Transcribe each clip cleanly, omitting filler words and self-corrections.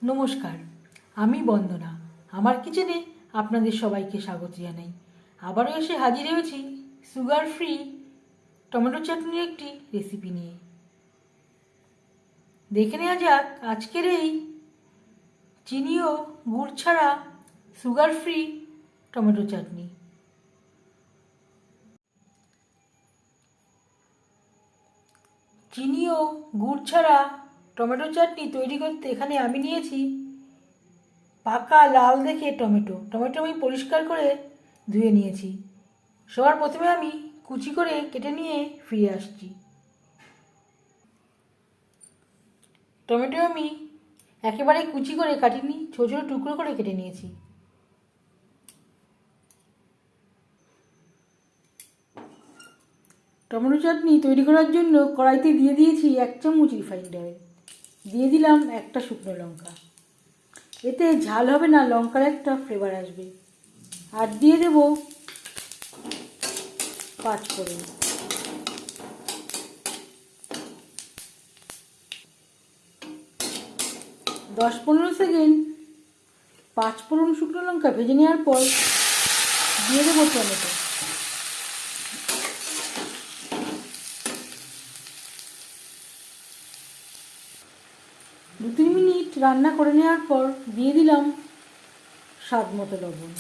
নমস্কার, আমি বন্দনা। আমার কিচেনে আপনাদের সবাইকে স্বাগত জানাই। আবারও এসে হাজির হয়েছি সুগার ফ্রি টমেটো চাটনির একটি রেসিপি নিয়ে। দেখে নেওয়া যাক আজকের এই চিনি ও গুড় ছাড়া সুগার ফ্রি টমেটো চাটনি। চিনি ও গুড় ছাড়া টমেটো চাটনি তৈরি করতে এখানে আমি নিয়েছি পাকা লাল দেখে টমেটো আমি পরিষ্কার করে ধুয়ে নিয়েছি। সবার প্রথমে আমি কুচি করে কেটে নিয়ে ফিরে আসছি। টমেটো আমি একেবারে কুচি করে কাটিনি, ছোটো ছোটো টুকরো করে কেটে নিয়েছি। টমেটো চাটনি তৈরি করার জন্য কড়াইতে দিয়ে দিয়েছি 1 চামচ রিফাইন্ড অয়েল, দিয়ে দিলাম একটা শুকনো লঙ্কা। এতে ঝাল হবে না, লঙ্কার একটা ফ্লেভার আসবে। আর দিয়ে দেব 5 ফোড়ন। দশ 15 সেকেন্ড 5 ফোড়ন শুকনো লঙ্কা ভেজে নেওয়ার পর দিয়ে দেবো টমেটো। দু 3 মিনিট রান্না করে নেওয়ার পর দিয়ে দিলাম স্বাদ মতো লবণ।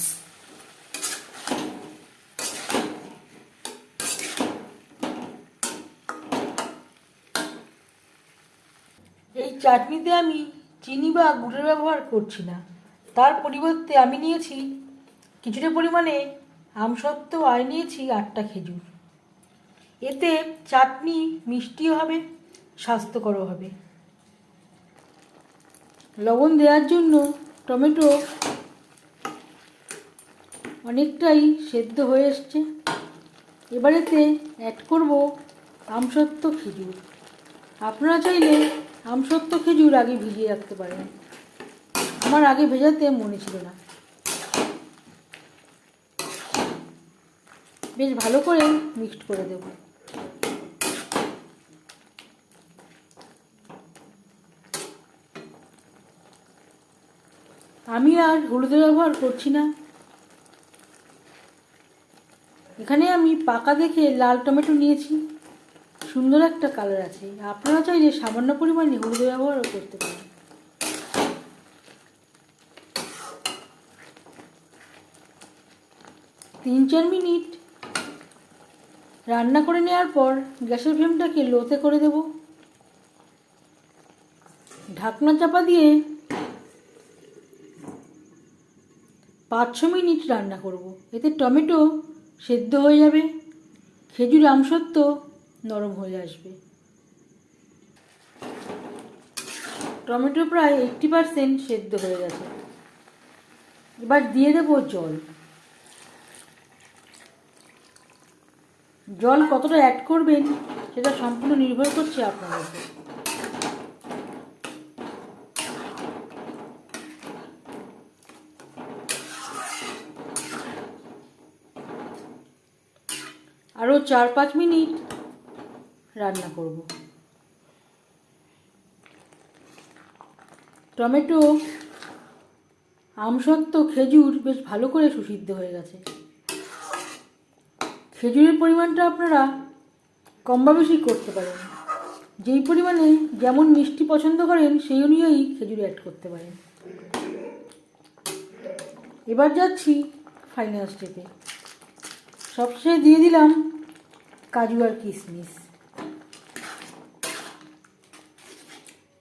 এই চাটনিতে আমি চিনি বা গুড়ের ব্যবহার করছি না, তার পরিবর্তে আমি নিয়েছি কিছুটা পরিমাণে আমসত্ত্ব আর নিয়েছি 8টা খেজুর। এতে চাটনি মিষ্টিও হবে, স্বাস্থ্যকরও হবে। লবণ দেওয়ার জন্য টমেটো অনেকটাই সেদ্ধ হয়ে এসছে। এবারেতে অ্যাড করব আমসত্ত্ব খেজুর। আপনারা চাইলে আমসত্ত্ব খেজুর আগে ভিজিয়ে রাখতে পারেন, আমার আগে ভেজাতে মনে ছিল না। বেশ ভালো করে মিক্সড করে দেব। আমি আর হলুদের ব্যবহার করছি না। এখানে আমি পাকা দেখে লাল টমেটো নিয়েছি, সুন্দর একটা কালার আছে। আপনারা চাইলে সামান্য পরিমাণে হলুদের ব্যবহারও করতে পারেন। তিন 4 মিনিট রান্না করে নেওয়ার পর গ্যাসের ফ্লেমটাকে লোতে করে দেব। ঢাকনা চাপা দিয়ে 5-6 মিনিট রান্না করব। এতে টমেটো সেদ্ধ হয়ে যাবে, খেজুর আমসত্ত্ব নরম হয়ে আসবে। টমেটো প্রায় 80% সেদ্ধ হয়ে গেছে। এবার দিয়ে দেব জল। জল কতটা অ্যাড করবেন সেটা সম্পূর্ণ নির্ভর করছে আপনার উপর। আরও 4-5 মিনিট রান্না করব। টমেটো আমসত্ত্ব খেজুর বেশ ভালো করে সুসিদ্ধ হয়ে গেছে। খেজুরের পরিমাণটা আপনারা কম বা বেশি করতে পারেন, যেই পরিমাণে যেমন মিষ্টি পছন্দ করেন সেই অনুযায়ী খেজুর অ্যাড করতে পারেন। এবার যাচ্ছি ফাইনাল স্টেপে। সবশেষে দিয়ে দিলাম কাজু আর কিশমিশ।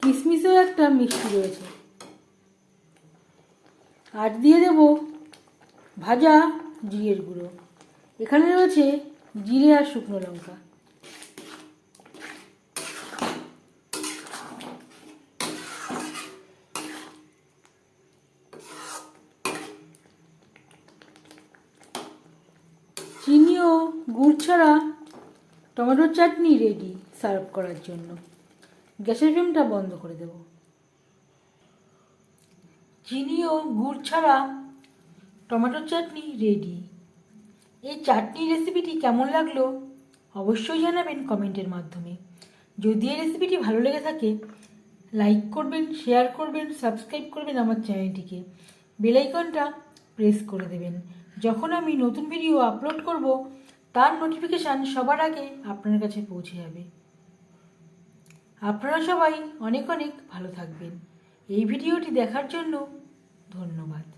কিশমিশেও একটা মিষ্টি রয়েছে। আর দিয়ে দেব ভাজা জিরের গুঁড়ো। এখানে রয়েছে জিরে আর শুকনো লঙ্কা। চিনি ও গুড় ছাড়া টমেটোর চাটনি রেডি সার্ভ করার জন্য। গ্যাসের ফ্লেমটা বন্ধ করে দেব। চিনি ও গুড় ছাড়া টমেটোর চাটনি রেডি। এই চাটনি রেসিপিটি কেমন লাগলো অবশ্যই জানাবেন কমেন্টের মাধ্যমে। যদি এই রেসিপিটি ভালো লেগে থাকে লাইক করবেন, শেয়ার করবেন, সাবস্ক্রাইব করবেন আমার চ্যানেলটিকে। বেল আইকনটা প্রেস করে দেবেন। যখন আমি নতুন ভিডিও আপলোড করব তার নোটিফিকেশান সবার আগে আপনার কাছে পৌঁছে যাবে। আপনারা সবাই অনেক অনেক ভালো থাকবেন। এই ভিডিওটি দেখার জন্য ধন্যবাদ।